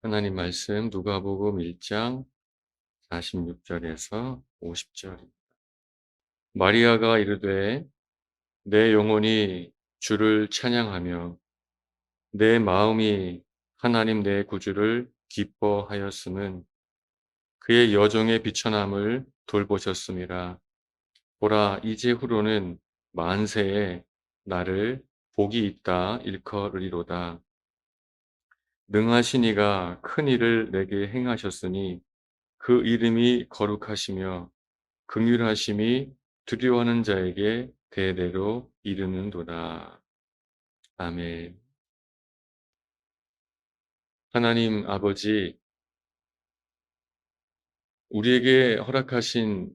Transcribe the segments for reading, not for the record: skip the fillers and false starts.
하나님 말씀 누가복음 1장 46절에서 50절. 마리아가 이르되 내 영혼이 주를 찬양하며 내 마음이 하나님 내 구주를 기뻐하였음은 그의 여종의 비천함을 돌보셨음이라. 보라, 이제후로는 만세에 나를 복이 있다 일컬으리로다. 능하신 이가 큰 일을 내게 행하셨으니 그 이름이 거룩하시며 긍휼하심이 두려워하는 자에게 대대로 이르는도다. 아멘. 하나님 아버지, 우리에게 허락하신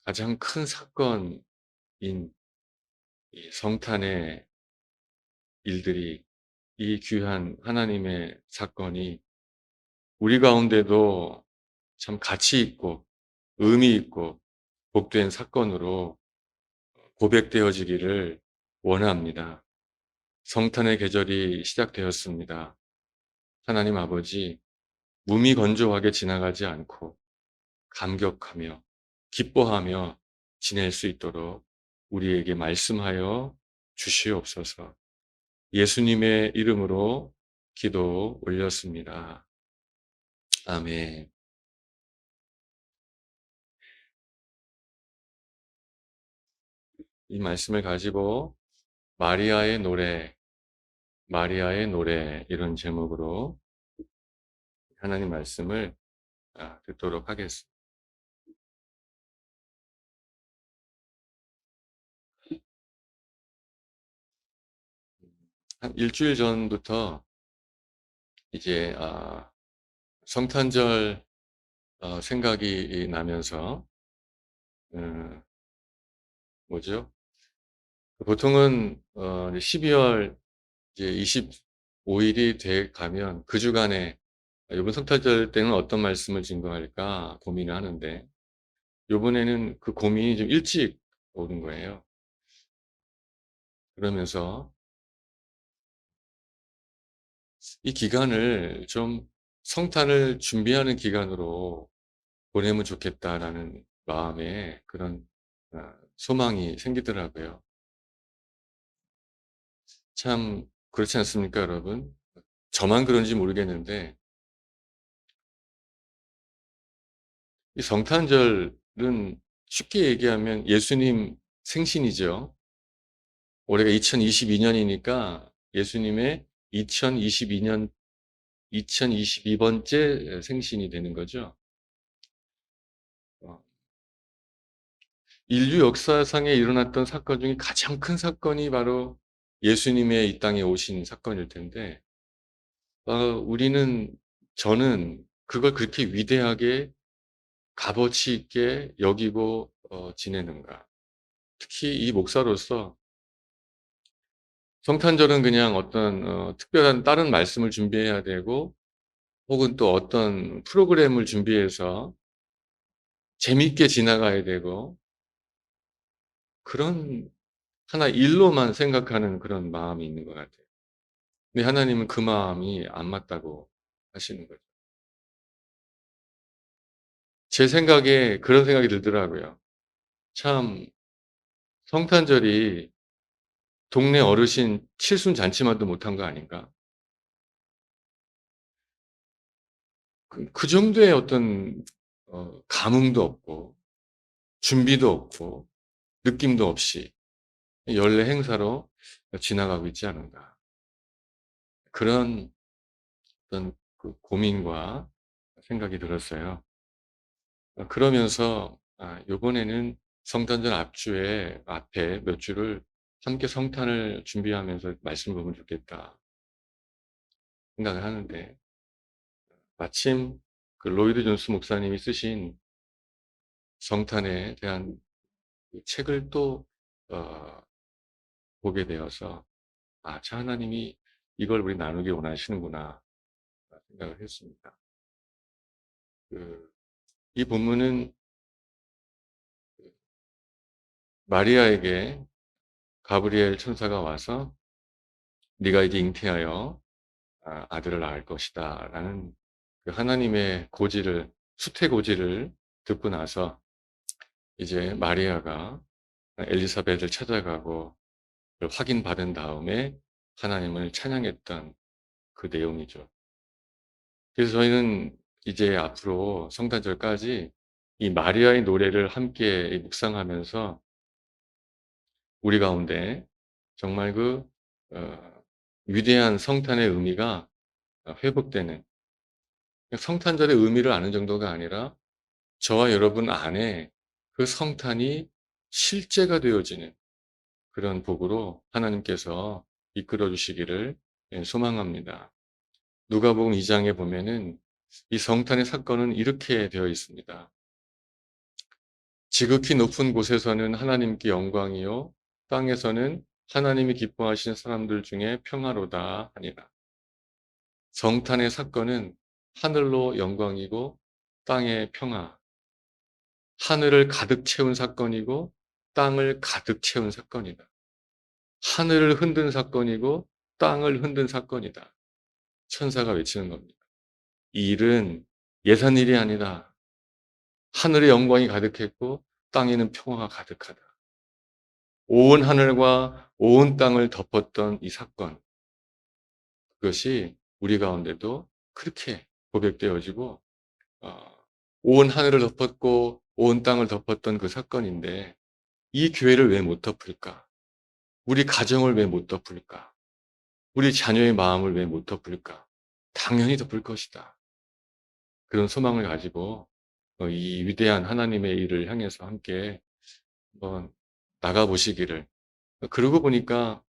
가장 큰 사건인 이 성탄의 일들이, 이 귀한 하나님의 사건이 우리 가운데도 참 가치 있고 의미 있고 복된 사건으로 고백되어지기를 원합니다. 성탄의 계절이 시작되었습니다. 하나님 아버지, 무미건조하게 지나가지 않고 감격하며 기뻐하며 지낼 수 있도록 우리에게 말씀하여 주시옵소서. 예수님의 이름으로 기도 올렸습니다. 아멘. 이 말씀을 가지고 마리아의 노래 이런 제목으로 하나님 말씀을 듣도록 하겠습니다. 한 일주일 전부터 이제 성탄절 생각이 나면서 뭐죠? 보통은 12월 이제 25일이 돼 가면 그 주간에 이번 성탄절 때는 어떤 말씀을 증거할까 고민을 하는데 요번에는 그 고민이 좀 일찍 오는 거예요. 그러면서 이 기간을 좀 성탄을 준비하는 기간으로 보내면 좋겠다라는 마음에 그런 소망이 생기더라고요. 참 그렇지 않습니까, 여러분? 저만 그런지 모르겠는데 이 성탄절은 쉽게 얘기하면 예수님 생신이죠. 올해가 2022년이니까 예수님의 2022번째 생신이 되는 거죠. 어, 인류 역사상에 일어났던 사건 중에 가장 큰 사건이 바로 예수님의 이 땅에 오신 사건일 텐데, 저는 그걸 그렇게 위대하게 값어치 있게 여기고 지내는가. 특히 이 목사로서 성탄절은 그냥 어떤 특별한 다른 말씀을 준비해야 되고 혹은 또 어떤 프로그램을 준비해서 재밌게 지나가야 되고 그런 하나 일로만 생각하는 그런 마음이 있는 것 같아요. 근데 하나님은 그 마음이 안 맞다고 하시는 거죠. 제 생각에 그런 생각이 들더라고요. 참 성탄절이 동네 어르신 칠순 잔치만도 못한 거 아닌가? 그 정도의 어떤 감흥도 없고 준비도 없고 느낌도 없이 연례 행사로 지나가고 있지 않은가. 그런 어떤 그 고민과 생각이 들었어요. 그러면서 요번에는 성탄절 앞주에 앞에 몇 주를 함께 성탄을 준비하면서 말씀 보면 좋겠다 생각을 하는데 마침 그 로이드 존스 목사님이 쓰신 성탄에 대한 그 책을 또 어, 보게 되어서 참 하나님이 이걸 우리 나누기 원하시는구나 생각을 했습니다. 이 본문은 마리아에게 가브리엘 천사가 와서 네가 이제 잉태하여 아들을 낳을 것이다라는 그 하나님의 고지를 수태 고지를 듣고 나서 이제 마리아가 엘리사벳을 찾아가고 그걸 확인받은 다음에 하나님을 찬양했던 그 내용이죠. 그래서 저희는 이제 앞으로 성탄절까지 이 마리아의 노래를 함께 묵상하면서 우리 가운데 정말 어 위대한 성탄의 의미가 회복되는, 성탄절의 의미를 아는 정도가 아니라 저와 여러분 안에 그 성탄이 실제가 되어지는 그런 복으로 하나님께서 이끌어 주시기를 소망합니다. 누가복음 2 장에 보면은 이 성탄의 사건은 이렇게 되어 있습니다. 지극히 높은 곳에서는 하나님께 영광이요 땅에서는 하나님이 기뻐하시는 사람들 중에 평화로다 하니라. 성탄의 사건은 하늘로 영광이고 땅의 평화, 하늘을 가득 채운 사건이고 땅을 가득 채운 사건이다. 하늘을 흔든 사건이고 땅을 흔든 사건이다. 천사가 외치는 겁니다. 이 일은 예산 일이 아니라 하늘의 영광이 가득했고 땅에는 평화가 가득하다. 온 하늘과 온 땅을 덮었던 이 사건, 그것이 우리 가운데도 그렇게 고백되어지고 어, 온 하늘을 덮었고 온 땅을 덮었던 그 사건인데 이 교회를 왜 못 덮을까? 우리 가정을 왜 못 덮을까? 우리 자녀의 마음을 왜 못 덮을까? 당연히 덮을 것이다. 그런 소망을 가지고 이 위대한 하나님의 일을 향해서 함께 한번 나가보시기를. 그러고 보니까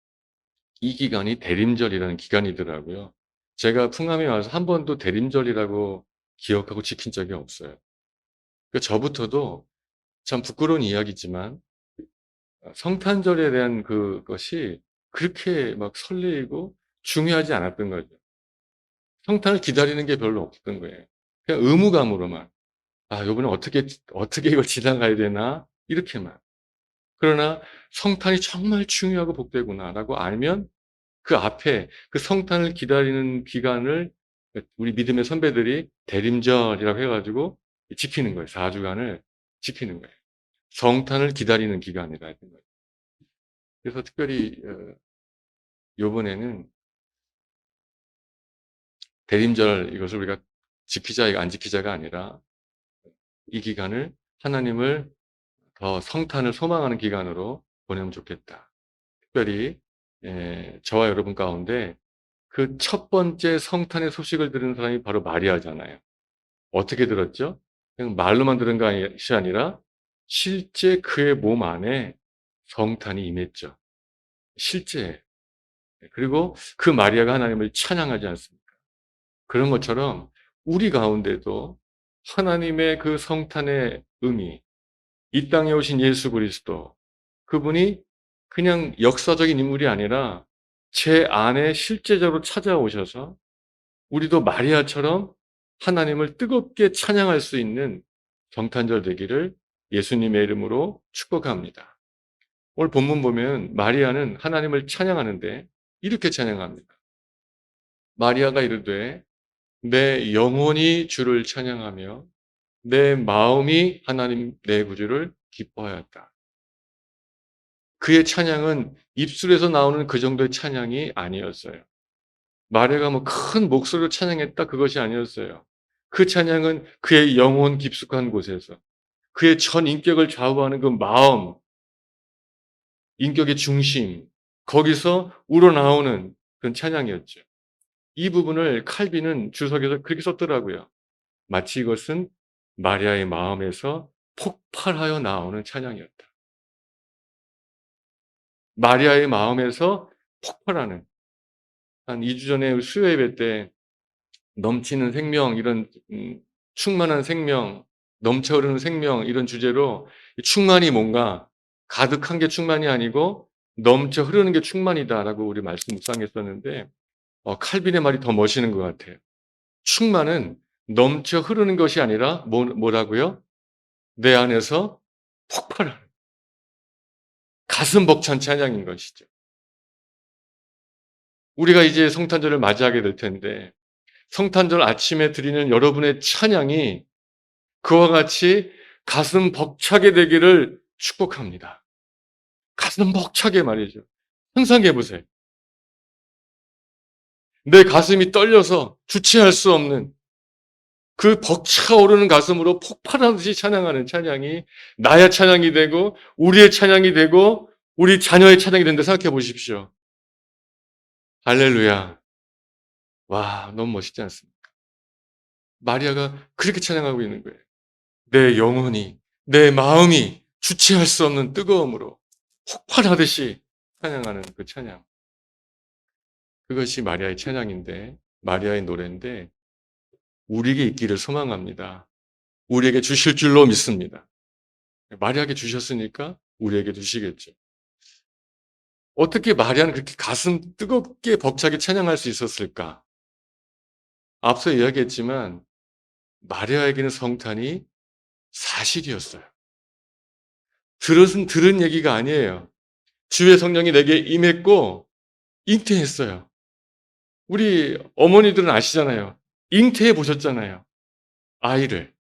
이 기간이 대림절이라는 기간이더라고요. 제가 풍암에 와서 한 번도 대림절이라고 기억하고 지킨 적이 없어요. 저부터도 참 부끄러운 이야기지만 성탄절에 대한 그것이 그렇게 막 설레이고 중요하지 않았던 거죠. 성탄을 기다리는 게 별로 없었던 거예요. 그냥 의무감으로만 '아 요번에 어떻게 이걸 지나가야 되나?' 이렇게만. 그러나 '성탄이 정말 중요하고 복되구나.'라고 알면 그 앞에 그 성탄을 기다리는 기간을 우리 믿음의 선배들이 대림절이라고 해 가지고 지키는 거예요. 4 주간을 지키는 거예요. 성탄을 기다리는 기간이라 했던 거예요. 그래서 특별히 요번에는 대림절 이것을 우리가 지키자 이거 안 지키자가 아니라 이 기간을 하나님을 더 성탄을 소망하는 기간으로 보내면 좋겠다. 특별히 저와 여러분 가운데 그 첫 번째 성탄의 소식을 들은 사람이 바로 마리아잖아요. 어떻게 들었죠? 그냥 말로만 들은 것이 아니라 실제 그의 몸 안에 성탄이 임했죠. 실제. 그리고 그 마리아가 하나님을 찬양하지 않습니까? 그런 것처럼 우리 가운데도 하나님의 그 성탄의 의미, 이 땅에 오신 예수 그리스도, 그분이 그냥 역사적인 인물이 아니라 제 안에 실제적으로 찾아오셔서 우리도 마리아처럼 하나님을 뜨겁게 찬양할 수 있는 성탄절 되기를 예수님의 이름으로 축복합니다. 오늘 본문 보면 마리아는 하나님을 찬양하는데 이렇게 찬양합니다. 마리아가 이르되 내 영혼이 주를 찬양하며 내 마음이 하나님 내 구주를 기뻐하였다. 그의 찬양은 입술에서 나오는 그 정도의 찬양이 아니었어요. 마리아가 뭐 큰 목소리로 찬양했다 그것이 아니었어요. 그 찬양은 그의 영혼 깊숙한 곳에서 그의 전 인격을 좌우하는 그 마음, 인격의 중심, 거기서 우러나오는 그런 찬양이었죠. 이 부분을 칼빈은 주석에서 그렇게 썼더라고요. 마치 이것은 마리아의 마음에서 폭발하여 나오는 찬양이었다. 마리아의 마음에서 폭발하는, 한 2주 전에 수요 예배 때 넘치는 생명 이런 충만한 생명, 넘쳐 흐르는 생명 이런 주제로 충만이 뭔가 가득한 게 충만이 아니고 넘쳐 흐르는 게 충만이다라고 우리 말씀 묵상했었는데 칼빈의 말이 더 멋있는 것 같아요. 충만은 넘쳐 흐르는 것이 아니라 뭐라고요? 내 안에서 폭발하는 가슴 벅찬 찬양인 것이죠. 우리가 이제 성탄절을 맞이하게 될 텐데 성탄절 아침에 드리는 여러분의 찬양이 그와 같이 가슴 벅차게 되기를 축복합니다. 가슴 벅차게 말이죠. 상상해 보세요. 내 가슴이 떨려서 주체할 수 없는 그 벅차오르는 가슴으로 폭발하듯이 찬양하는 찬양이 나의 찬양이 되고 우리의 찬양이 되고 우리 자녀의 찬양이 된다 생각해 보십시오. 할렐루야. 와, 너무 멋있지 않습니까? 마리아가 그렇게 찬양하고 있는 거예요. 내 영혼이, 내 마음이 주체할 수 없는 뜨거움으로 폭발하듯이 찬양하는 그 찬양. 그것이 마리아의 찬양인데, 마리아의 노래인데, 우리에게 있기를 소망합니다. 우리에게 주실 줄로 믿습니다. 마리아에게 주셨으니까 우리에게 주시겠죠. 어떻게 마리아는 그렇게 가슴 뜨겁게 벅차게 찬양할 수 있었을까? 앞서 이야기했지만 마리아에게는 성탄이 사실이었어요. 들은 얘기가 아니에요. 주의 성령이 내게 임했고 잉태했어요. 우리 어머니들은 아시잖아요. 잉태해 보셨잖아요. 아이를.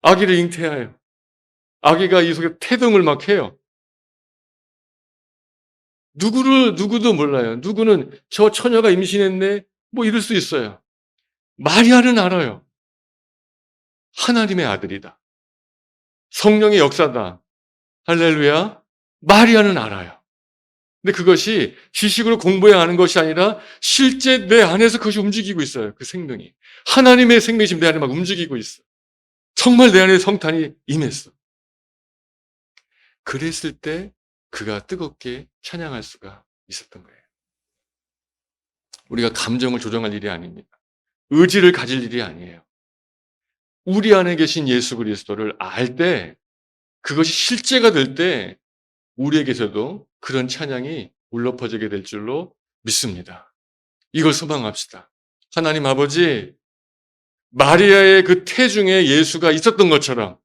아기를 잉태해요. 아기가 이 속에 태동을 막 해요. 누구도 몰라요. 누구는 저 처녀가 임신했네? 뭐 이럴 수 있어요. 마리아는 알아요. 하나님의 아들이다. 성령의 역사다. 할렐루야. 마리아는 알아요. 근데 그것이 지식으로 공부해야 하는 것이 아니라 실제 내 안에서 그것이 움직이고 있어요. 그 생명이. 하나님의 생명이 지금 내 안에 막 움직이고 있어. 정말 내 안에 성탄이 임했어. 그랬을 때 그가 뜨겁게 찬양할 수가 있었던 거예요. 우리가 감정을 조정할 일이 아닙니다. 의지를 가질 일이 아니에요. 우리 안에 계신 예수 그리스도를 알 때, 그것이 실제가 될 때 우리에게서도 그런 찬양이 울려 퍼지게 될 줄로 믿습니다. 이걸 소망합시다. 하나님 아버지, 마리아의 그 태중에 예수가 있었던 것처럼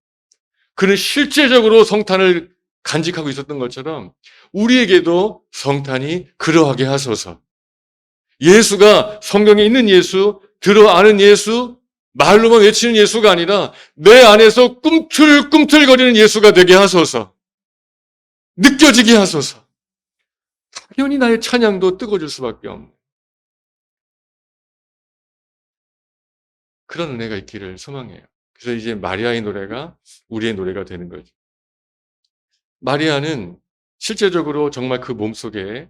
그는 실제적으로 성탄을 간직하고 있었던 것처럼 우리에게도 성탄이 그러하게 하소서. 예수가 성경에 있는 예수, 들어 아는 예수, 말로만 외치는 예수가 아니라 내 안에서 꿈틀꿈틀거리는 예수가 되게 하소서. 느껴지게 하소서. 당연히 나의 찬양도 뜨거워질 수밖에 없는 그런 은혜가 있기를 소망해요. 그래서 이제 마리아의 노래가 우리의 노래가 되는 거죠. 마리아는 실제적으로 정말 그 몸속에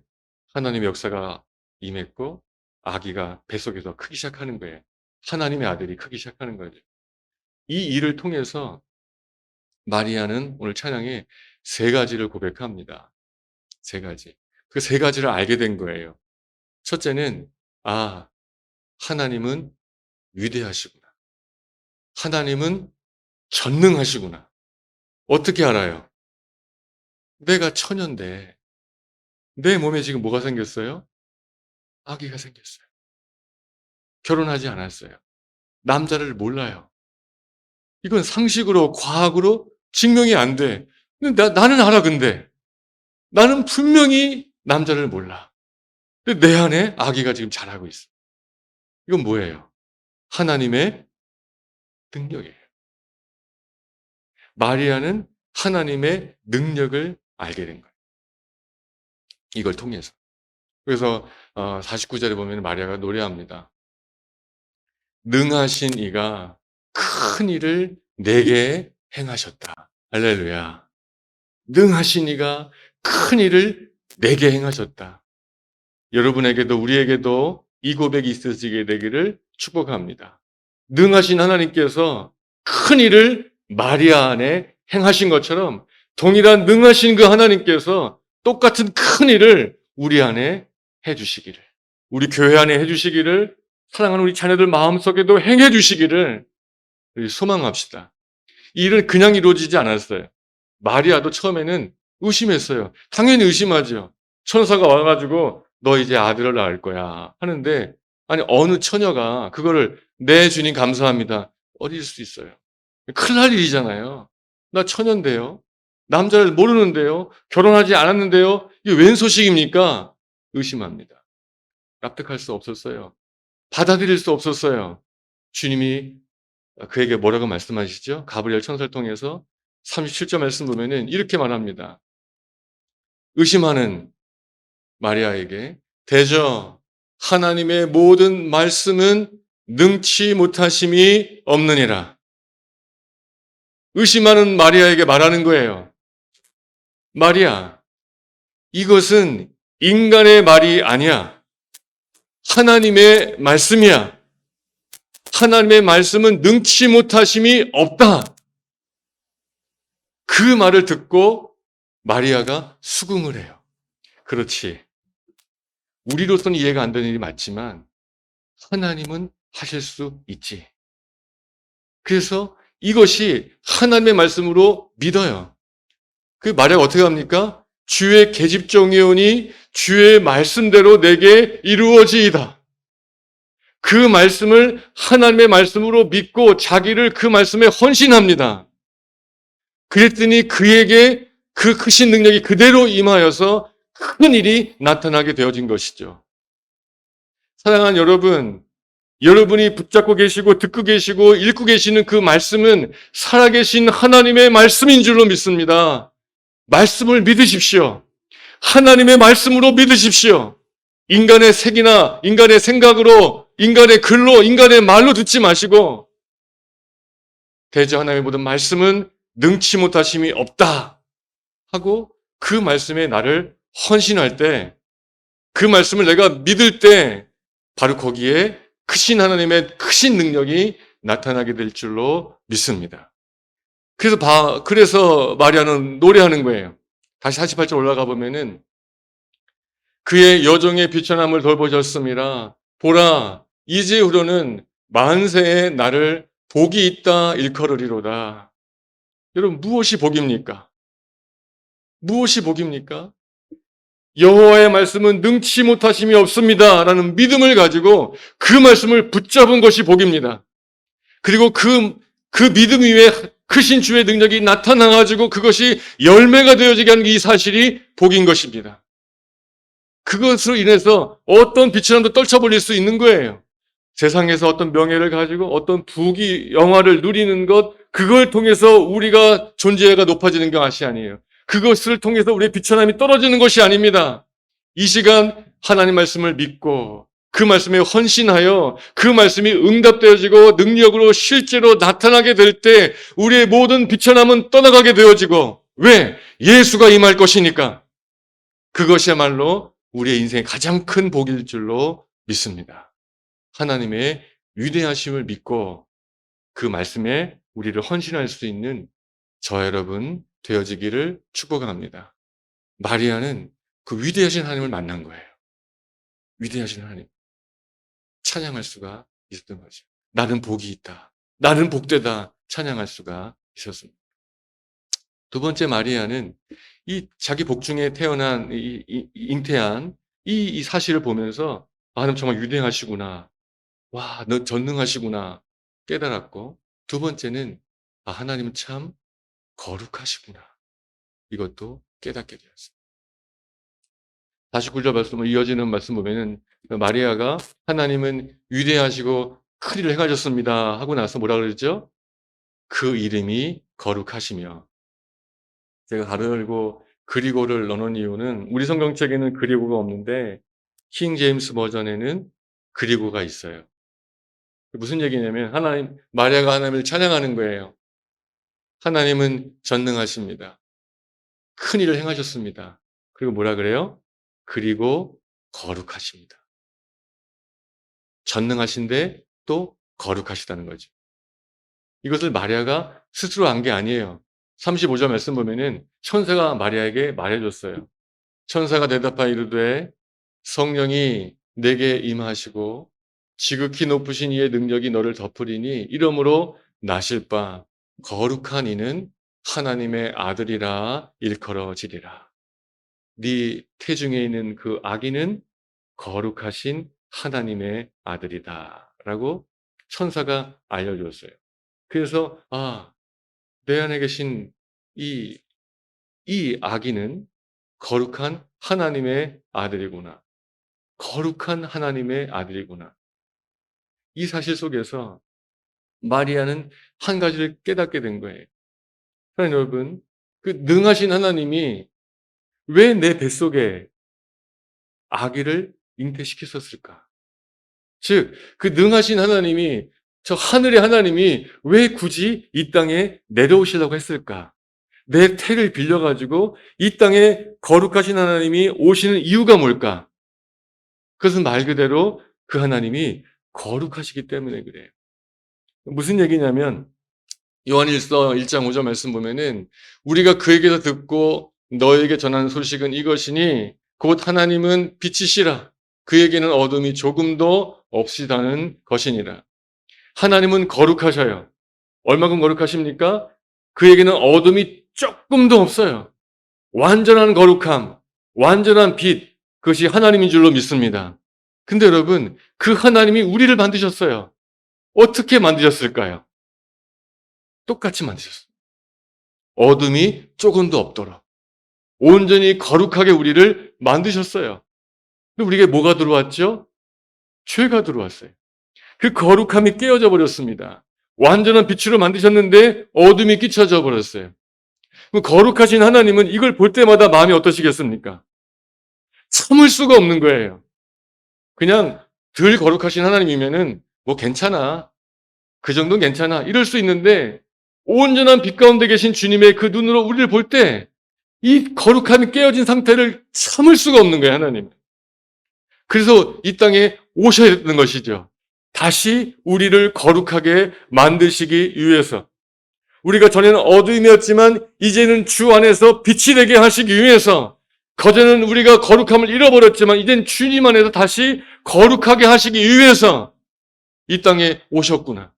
하나님의 역사가 임했고 아기가 뱃속에서 크기 시작하는 거예요. 하나님의 아들이 크기 시작하는 거죠. 이 일을 통해서 마리아는 오늘 찬양에 세 가지를 고백합니다. 세 가지. 그 세 가지를 알게 된 거예요. 첫째는 하나님은 위대하시구나. 하나님은 전능하시구나. 어떻게 알아요? 내가 처녀인데 내 몸에 지금 뭐가 생겼어요? 아기가 생겼어요. 결혼하지 않았어요. 남자를 몰라요. 이건 상식으로 과학으로 증명이 안 돼. 근데 나는 알아 근데. 나는 분명히 남자를 몰라. 근데 내 안에 아기가 지금 자라고 있어. 이건 뭐예요? 하나님의 능력이에요. 마리아는 하나님의 능력을 알게 된 거예요. 이걸 통해서. 그래서 49절에 보면 마리아가 노래합니다. 능하신 이가 큰 일을 내게 행하셨다. 할렐루야. 능하신 이가 큰 일을 내게 행하셨다. 여러분에게도 우리에게도 이 고백이 있어지게 되기를 축복합니다. 능하신 하나님께서 큰 일을 마리아 안에 행하신 것처럼 동일한 능하신 그 하나님께서 똑같은 큰 일을 우리 안에 해주시기를, 우리 교회 안에 해주시기를, 사랑하는 우리 자녀들 마음속에도 행해 주시기를 우리 소망합시다. 이 일은 그냥 이루어지지 않았어요. 마리아도 처음에는 의심했어요. 당연히 의심하죠. 천사가 와가지고 너 이제 아들을 낳을 거야 하는데 아니 어느 처녀가 그거를 네 주님 감사합니다. 어디일 수 있어요. 큰일 날 일이잖아요. 나 처녀인데요. 남자를 모르는데요. 결혼하지 않았는데요. 이게 웬 소식입니까? 의심합니다. 납득할 수 없었어요. 받아들일 수 없었어요. 주님이 그에게 뭐라고 말씀하시죠? 가브리엘 천사를 통해서 37절 말씀 보면은 이렇게 말합니다. 의심하는 마리아에게 대저 하나님의 모든 말씀은 능치 못하심이 없느니라. 의심하는 마리아에게 말하는 거예요. 마리아, 이것은 인간의 말이 아니야. 하나님의 말씀이야. 하나님의 말씀은 능치 못하심이 없다. 그 말을 듣고 마리아가 수긍을 해요. 그렇지. 우리로서는 이해가 안 되는 일이 맞지만 하나님은 하실 수 있지. 그래서 이것이 하나님의 말씀으로 믿어요. 그 마리아가 어떻게 합니까? 주의 계집종이오니 주의 말씀대로 내게 이루어지이다. 그 말씀을 하나님의 말씀으로 믿고 자기를 그 말씀에 헌신합니다. 그랬더니 그에게 그 크신 능력이 그대로 임하여서 큰 일이 나타나게 되어진 것이죠. 사랑하는 여러분, 여러분이 붙잡고 계시고 듣고 계시고 읽고 계시는 그 말씀은 살아계신 하나님의 말씀인 줄로 믿습니다. 말씀을 믿으십시오. 하나님의 말씀으로 믿으십시오. 인간의 색이나 인간의 생각으로, 인간의 글로, 인간의 말로 듣지 마시고 대저 하나님의 모든 말씀은 능치 못하심이 없다 하고 그 말씀에 나를 헌신할 때, 그 말씀을 내가 믿을 때 바로 거기에 크신 하나님의 크신 능력이 나타나게 될 줄로 믿습니다. 그래서 마리아는 노래하는 거예요. 다시 48절 올라가 보면은 그의 여종의 비천함을 돌보셨음이라 보라 이제후로는 만세의 나를 복이 있다 일컬으리로다. 여러분 무엇이 복입니까? 무엇이 복입니까? 여호와의 말씀은 능치 못하심이 없습니다 라는 믿음을 가지고 그 말씀을 붙잡은 것이 복입니다. 그리고 그 믿음 위에 크신 주의 능력이 나타나가지고 그것이 열매가 되어지게 하는 이 사실이 복인 것입니다. 그것으로 인해서 어떤 비천함도 떨쳐버릴 수 있는 거예요. 세상에서 어떤 명예를 가지고 어떤 부귀 영화를 누리는 것, 그걸 통해서 우리가 존재가 높아지는 것이 아니에요. 그것을 통해서 우리의 비천함이 떨어지는 것이 아닙니다. 이 시간 하나님 말씀을 믿고 그 말씀에 헌신하여 그 말씀이 응답되어지고 능력으로 실제로 나타나게 될 때 우리의 모든 비천함은 떠나가게 되어지고, 왜? 예수가 임할 것이니까. 그것이야말로 우리의 인생의 가장 큰 복일 줄로 믿습니다. 하나님의 위대하심을 믿고 그 말씀에 우리를 헌신할 수 있는 저 여러분 되어지기를 축복합니다. 마리아는 그 위대하신 하나님을 만난 거예요. 위대하신 하나님. 찬양할 수가 있었던 거죠. 나는 복이 있다. 나는 복되다. 찬양할 수가 있었습니다. 두 번째 마리아는 이 자기 복 중에 태어난 잉태한 이 사실을 보면서 하나님 정말 위대하시구나. 와, 너 전능하시구나 깨달았고, 두 번째는 하나님은 참 거룩하시구나. 이것도 깨닫게 되었습니다. 49절 말씀을 이어지는 말씀 보면은 마리아가 하나님은 위대하시고 큰 일을 행하셨습니다 하고 나서 뭐라 그러죠? 그 이름이 거룩하시며. 제가 가르고 그리고를 넣는 이유는 우리 성경책에는 그리고가 없는데 킹 제임스 버전에는 그리고가 있어요. 무슨 얘기냐면 마리아가 하나님을 찬양하는 거예요. 하나님은 전능하십니다. 큰 일을 행하셨습니다. 그리고 뭐라 그래요? 그리고 거룩하십니다. 전능하신데 또 거룩하시다는 거죠. 이것을 마리아가 스스로 한 게 아니에요. 35절 말씀 보면은 천사가 마리아에게 말해줬어요. 천사가 대답하여 이르되 성령이 내게 임하시고 지극히 높으신 이의 능력이 너를 덮으리니 이러므로 나실 바 거룩한 이는 하나님의 아들이라 일컬어지리라. 네 태중에 있는 그 아기는 거룩하신 하나님의 아들이다 라고 천사가 알려줬어요. 그래서 내 안에 계신 이 아기는 거룩한 하나님의 아들이구나. 거룩한 하나님의 아들이구나. 이 사실 속에서 마리아는 한 가지를 깨닫게 된 거예요. 사랑하는 여러분, 그 능하신 하나님이 왜 내 뱃속에 아기를 잉태시켰었을까? 즉, 그 능하신 하나님이, 저 하늘의 하나님이 왜 굳이 이 땅에 내려오시려고 했을까? 내 태를 빌려가지고 이 땅에 거룩하신 하나님이 오시는 이유가 뭘까? 그것은 말 그대로 그 하나님이 거룩하시기 때문에 그래요. 무슨 얘기냐면 요한일서 1장 5절 말씀 보면은 우리가 그에게서 듣고 너에게 전하는 소식은 이것이니 곧 하나님은 빛이시라. 그에게는 어둠이 조금도 없이다는 것이니라. 하나님은 거룩하셔요. 얼마큼 거룩하십니까? 그에게는 어둠이 조금도 없어요. 완전한 거룩함, 완전한 빛, 그것이 하나님인 줄로 믿습니다. 근데 여러분, 그 하나님이 우리를 만드셨어요. 어떻게 만드셨을까요? 똑같이 만드셨어요. 어둠이 조금도 없도록. 온전히 거룩하게 우리를 만드셨어요. 근데 우리에게 뭐가 들어왔죠? 죄가 들어왔어요. 그 거룩함이 깨어져 버렸습니다. 완전한 빛으로 만드셨는데 어둠이 끼쳐져 버렸어요. 거룩하신 하나님은 이걸 볼 때마다 마음이 어떠시겠습니까? 참을 수가 없는 거예요. 그냥 덜 거룩하신 하나님이면은 뭐 괜찮아. 그 정도는 괜찮아. 이럴 수 있는데 온전한 빛 가운데 계신 주님의 그 눈으로 우리를 볼 때 이 거룩함이 깨어진 상태를 참을 수가 없는 거예요, 하나님. 그래서 이 땅에 오셔야 되는 것이죠. 다시 우리를 거룩하게 만드시기 위해서. 우리가 전에는 어두움이었지만 이제는 주 안에서 빛이 되게 하시기 위해서, 그전에는 우리가 거룩함을 잃어버렸지만 이젠 주님 안에서 다시 거룩하게 하시기 위해서 이 땅에 오셨구나.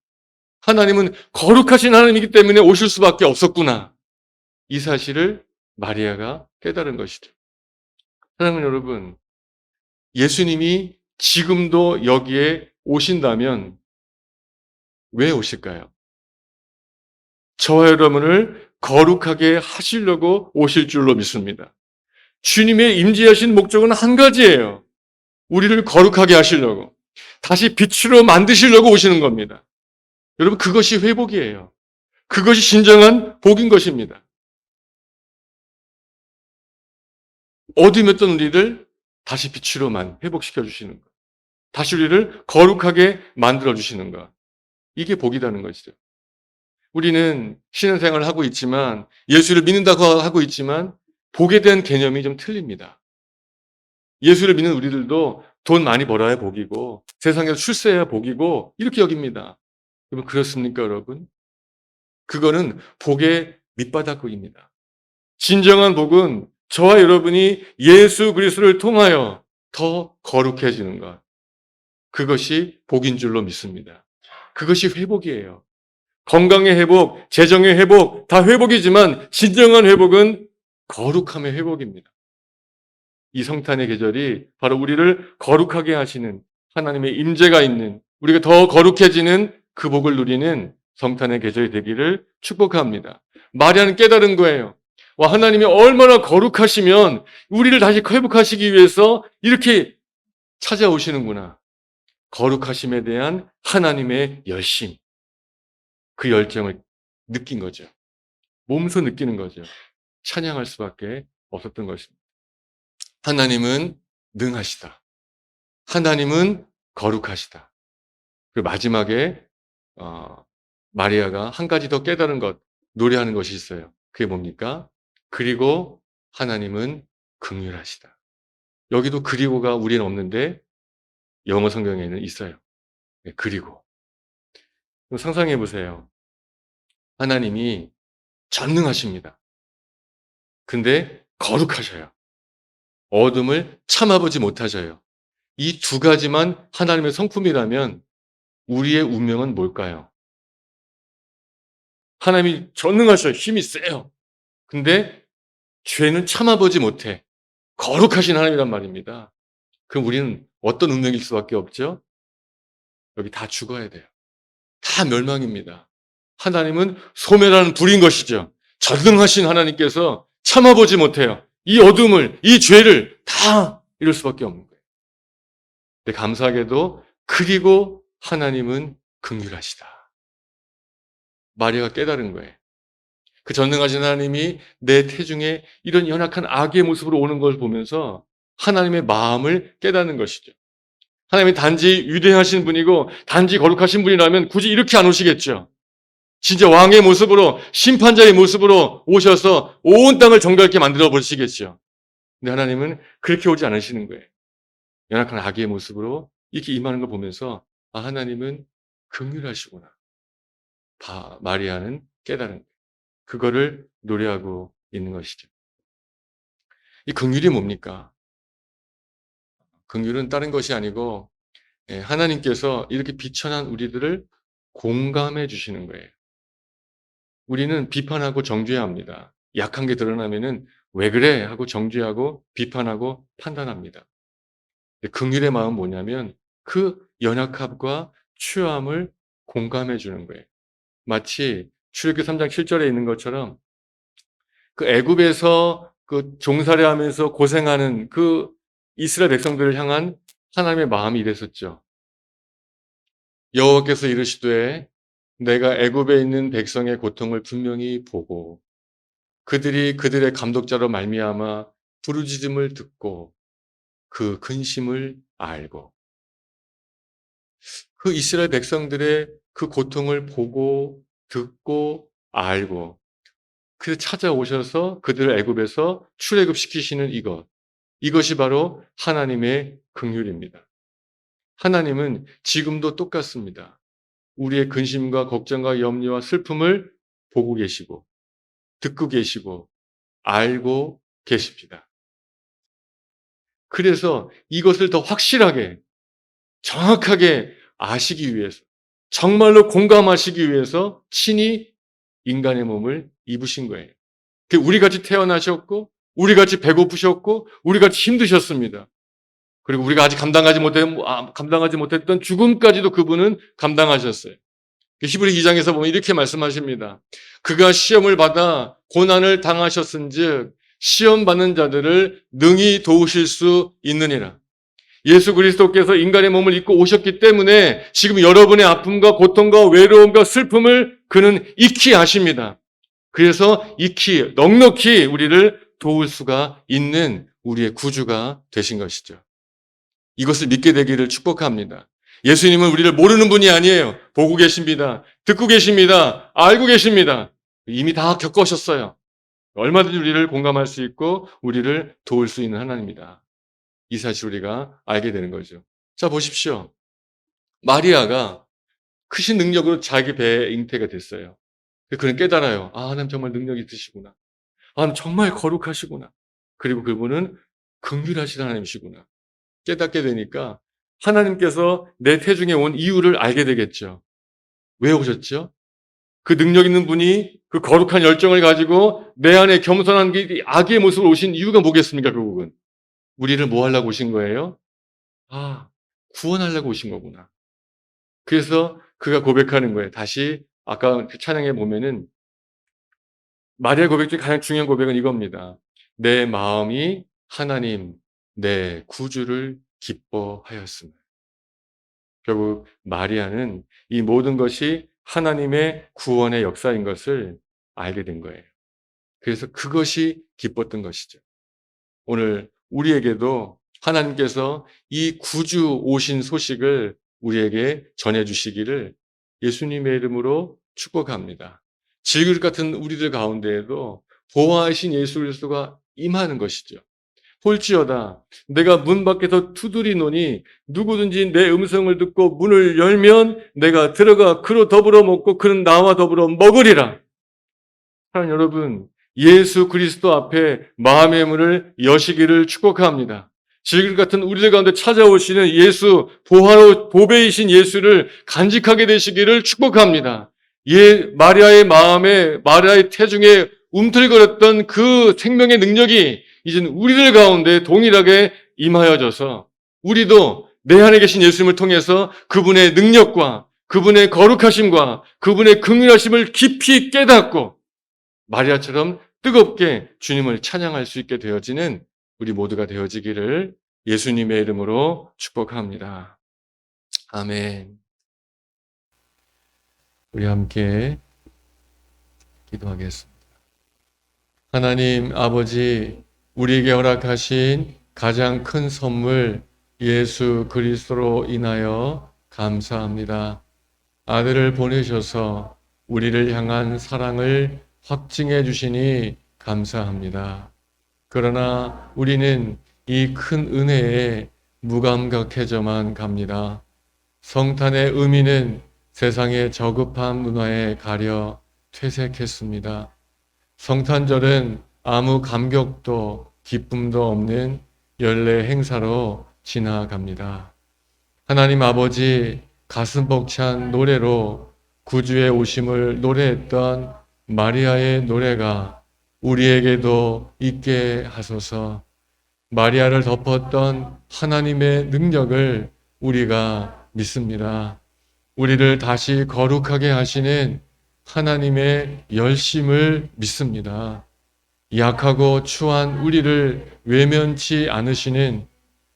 하나님은 거룩하신 하나님이기 때문에 오실 수밖에 없었구나. 이 사실을 마리아가 깨달은 것이죠. 사랑하는 여러분, 예수님이 지금도 여기에 오신다면 왜 오실까요? 저와 여러분을 거룩하게 하시려고 오실 줄로 믿습니다. 주님의 임재하신 목적은 한 가지예요. 우리를 거룩하게 하시려고. 다시 빛으로 만드시려고 오시는 겁니다. 여러분, 그것이 회복이에요. 그것이 진정한 복인 것입니다. 어둠이었던 우리를 다시 빛으로만 회복시켜 주시는 것. 다시 우리를 거룩하게 만들어 주시는 것. 이게 복이라는 것이죠. 우리는 신앙생활을 하고 있지만, 예수를 믿는다고 하고 있지만 복에 대한 개념이 좀 틀립니다. 예수를 믿는 우리들도 돈 많이 벌어야 복이고 세상에서 출세해야 복이고 이렇게 여깁니다. 여러분, 그렇습니까, 여러분? 그거는 복의 밑바닥입니다. 진정한 복은 저와 여러분이 예수 그리스도를 통하여 더 거룩해지는 것. 그것이 복인 줄로 믿습니다. 그것이 회복이에요. 건강의 회복, 재정의 회복, 다 회복이지만 진정한 회복은 거룩함의 회복입니다. 이 성탄의 계절이 바로 우리를 거룩하게 하시는 하나님의 임재가 있는, 우리가 더 거룩해지는 그 복을 누리는 성탄의 계절이 되기를 축복합니다. 마리아는 깨달은 거예요. 와, 하나님이 얼마나 거룩하시면 우리를 다시 회복하시기 위해서 이렇게 찾아오시는구나. 거룩하심에 대한 하나님의 열심, 그 열정을 느낀 거죠. 몸소 느끼는 거죠. 찬양할 수밖에 없었던 것입니다. 하나님은 능하시다. 하나님은 거룩하시다. 그리고 마지막에 마리아가 한 가지 더 깨달은 것, 노래하는 것이 있어요. 그게 뭡니까? 그리고 하나님은 긍휼하시다. 여기도 그리고가 우리는 없는데 영어 성경에는 있어요. 네, 그리고. 상상해 보세요. 하나님이 전능하십니다. 근데 거룩하셔요. 어둠을 참아보지 못하셔요. 이 두 가지만 하나님의 성품이라면 우리의 운명은 뭘까요? 하나님이 전능하셔요. 힘이 세요. 근데 죄는 참아보지 못해. 거룩하신 하나님이란 말입니다. 그럼 우리는 어떤 운명일 수밖에 없죠? 여기 다 죽어야 돼요. 다 멸망입니다. 하나님은 소멸하는 불인 것이죠. 전능하신 하나님께서 참아보지 못해요. 이 어둠을, 이 죄를 다 이럴 수밖에 없는 거예요. 근데 감사하게도 그리고 하나님은 긍휼하시다. 마리아가 깨달은 거예요. 그 전능하신 하나님이 내 태중에 이런 연약한 아기의 모습으로 오는 걸 보면서 하나님의 마음을 깨닫는 것이죠. 하나님이 단지 위대하신 분이고 단지 거룩하신 분이라면 굳이 이렇게 안 오시겠죠. 진짜 왕의 모습으로 심판자의 모습으로 오셔서 온 땅을 정결케 만들어 버리시겠죠. 근데 하나님은 그렇게 오지 않으시는 거예요. 연약한 아기의 모습으로 이렇게 임하는 걸 보면서 아, 하나님은 긍휼하시구나. 마리아는 깨달은 거예요. 그거를 노래하고 있는 것이죠. 이 긍휼이 뭡니까? 긍휼은 다른 것이 아니고 하나님께서 이렇게 비천한 우리들을 공감해 주시는 거예요. 우리는 비판하고 정죄해야 합니다. 약한 게 드러나면은 왜 그래? 하고 정죄하고 비판하고 판단합니다. 긍휼의 마음은 뭐냐면 그 연약함과 추함을 공감해 주는 거예요. 마치 출애굽기 3장 7절에 있는 것처럼 그 애굽에서 그 종살이 하면서 고생하는 그 이스라엘 백성들을 향한 하나님의 마음이 이랬었죠. 여호와께서 이르시되 내가 애굽에 있는 백성의 고통을 분명히 보고 그들이 그들의 감독자로 말미암아 부르짖음을 듣고 그 근심을 알고 그 이스라엘 백성들의 그 고통을 보고 듣고 알고 그래서 찾아오셔서 그들을 애굽에서 출애굽시키시는 이것이 바로 하나님의 긍휼입니다. 하나님은 지금도 똑같습니다. 우리의 근심과 걱정과 염려와 슬픔을 보고 계시고 듣고 계시고 알고 계십니다. 그래서 이것을 더 확실하게 정확하게 아시기 위해서 정말로 공감하시기 위해서 친히 인간의 몸을 입으신 거예요. 우리같이 태어나셨고 우리같이 배고프셨고 우리같이 힘드셨습니다. 그리고 우리가 아직 감당하지 못했던 죽음까지도 그분은 감당하셨어요. 히브리 2장에서 보면 이렇게 말씀하십니다. 그가 시험을 받아 고난을 당하셨은즉 시험 받는 자들을 능히 도우실 수 있느니라. 예수 그리스도께서 인간의 몸을 입고 오셨기 때문에 지금 여러분의 아픔과 고통과 외로움과 슬픔을 그는 익히 아십니다. 그래서 익히 넉넉히 우리를 도울 수가 있는 우리의 구주가 되신 것이죠. 이것을 믿게 되기를 축복합니다. 예수님은 우리를 모르는 분이 아니에요. 보고 계십니다. 듣고 계십니다. 알고 계십니다. 이미 다 겪으셨어요. 얼마든지 우리를 공감할 수 있고 우리를 도울 수 있는 하나님입니다. 이 사실 우리가 알게 되는 거죠. 자, 보십시오. 마리아가 크신 능력으로 자기 배에 잉태가 됐어요. 그는 깨달아요. 아, 하나님 정말 능력이 있으시구나. 아, 하나님 정말 거룩하시구나. 그리고 그분은 긍휼하신 하나님이시구나. 깨닫게 되니까 하나님께서 내 태중에 온 이유를 알게 되겠죠. 왜 오셨죠? 그 능력 있는 분이 그 거룩한 열정을 가지고 내 안에 겸손한 아기의 모습으로 오신 이유가 뭐겠습니까, 결국은? 우리를 뭐 하려고 오신 거예요? 아, 구원하려고 오신 거구나. 그래서 그가 고백하는 거예요. 다시 아까 그 찬양에 보면은 마리아 고백 중에 가장 중요한 고백은 이겁니다. 내 마음이 하나님, 내 구주를 기뻐하였으며. 결국 마리아는 이 모든 것이 하나님의 구원의 역사인 것을 알게 된 거예요. 그래서 그것이 기뻤던 것이죠. 오늘 우리에게도 하나님께서 이 구주 오신 소식을 우리에게 전해주시기를 예수님의 이름으로 축복합니다. 질그릇 같은 우리들 가운데에도 보호하신 예수 그리스도가 임하는 것이죠. 볼지어다 내가 문 밖에서 두드리노니 누구든지 내 음성을 듣고 문을 열면 내가 들어가 그로 더불어 먹고 그는 나와 더불어 먹으리라. 사랑하는 여러분, 예수 그리스도 앞에 마음의 문을 여시기를 축복합니다. 질그릇 같은 우리들 가운데 찾아오시는 예수, 보배이신 예수를 간직하게 되시기를 축복합니다. 마리아의 태중에 움틀거렸던 그 생명의 능력이 이제는 우리들 가운데 동일하게 임하여져서 우리도 내 안에 계신 예수님을 통해서 그분의 능력과 그분의 거룩하심과 그분의 긍휼하심을 깊이 깨닫고 마리아처럼 뜨겁게 주님을 찬양할 수 있게 되어지는 우리 모두가 되어지기를 예수님의 이름으로 축복합니다. 아멘. 우리 함께 기도하겠습니다. 하나님 아버지, 우리에게 허락하신 가장 큰 선물 예수 그리스도로 인하여 감사합니다. 아들을 보내셔서 우리를 향한 사랑을 확증해 주시니 감사합니다. 그러나 우리는 이 큰 은혜에 무감각해져만 갑니다. 성탄의 의미는 세상의 저급한 문화에 가려 퇴색했습니다. 성탄절은 아무 감격도 기쁨도 없는 연례 행사로 지나갑니다. 하나님 아버지, 가슴 벅찬 노래로 구주의 오심을 노래했던 마리아의 노래가 우리에게도 있게 하소서. 마리아를 덮었던 하나님의 능력을 우리가 믿습니다. 우리를 다시 거룩하게 하시는 하나님의 열심을 믿습니다. 약하고 추한 우리를 외면치 않으시는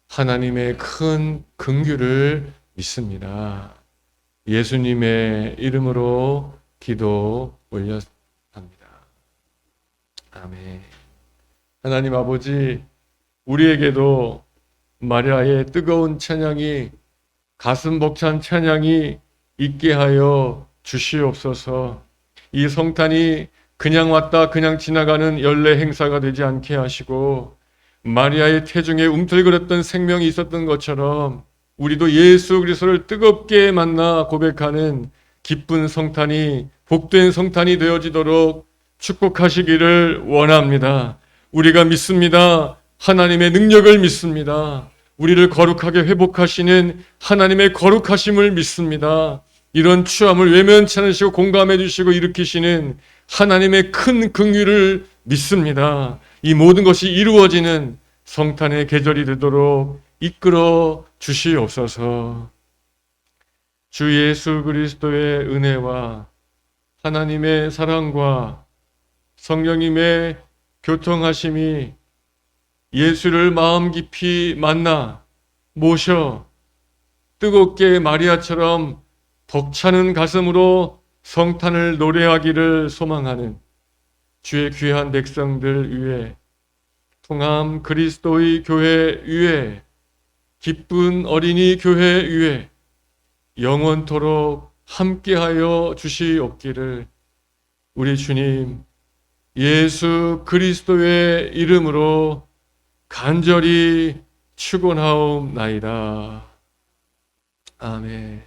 하나님의 큰 긍휼을 믿습니다. 예수님의 이름으로 기도 올렸습니다. 아멘. 하나님 아버지, 우리에게도 마리아의 뜨거운 찬양이, 가슴 벅찬 찬양이 있게 하여 주시옵소서. 이 성탄이 그냥 왔다 그냥 지나가는 연례 행사가 되지 않게 하시고, 마리아의 태중에 움틀거렸던 생명이 있었던 것처럼 우리도 예수 그리스도를 뜨겁게 만나 고백하는 기쁜 성탄이, 복된 성탄이 되어지도록 축복하시기를 원합니다. 우리가 믿습니다. 하나님의 능력을 믿습니다. 우리를 거룩하게 회복하시는 하나님의 거룩하심을 믿습니다. 이런 추함을 외면치 않으시고 공감해 주시고 일으키시는 하나님의 큰 긍휼을 믿습니다. 이 모든 것이 이루어지는 성탄의 계절이 되도록 이끌어 주시옵소서. 주 예수 그리스도의 은혜와 하나님의 사랑과 성령님의 교통하심이 예수를 마음 깊이 만나 모셔 뜨겁게 마리아처럼 벅차는 가슴으로 성탄을 노래하기를 소망하는 주의 귀한 백성들 위해, 통함 그리스도의 교회 위에, 기쁜 어린이 교회 위에 영원토록 함께하여 주시옵기를 우리 주님 예수 그리스도의 이름으로 간절히 축원하옵나이다. 아멘.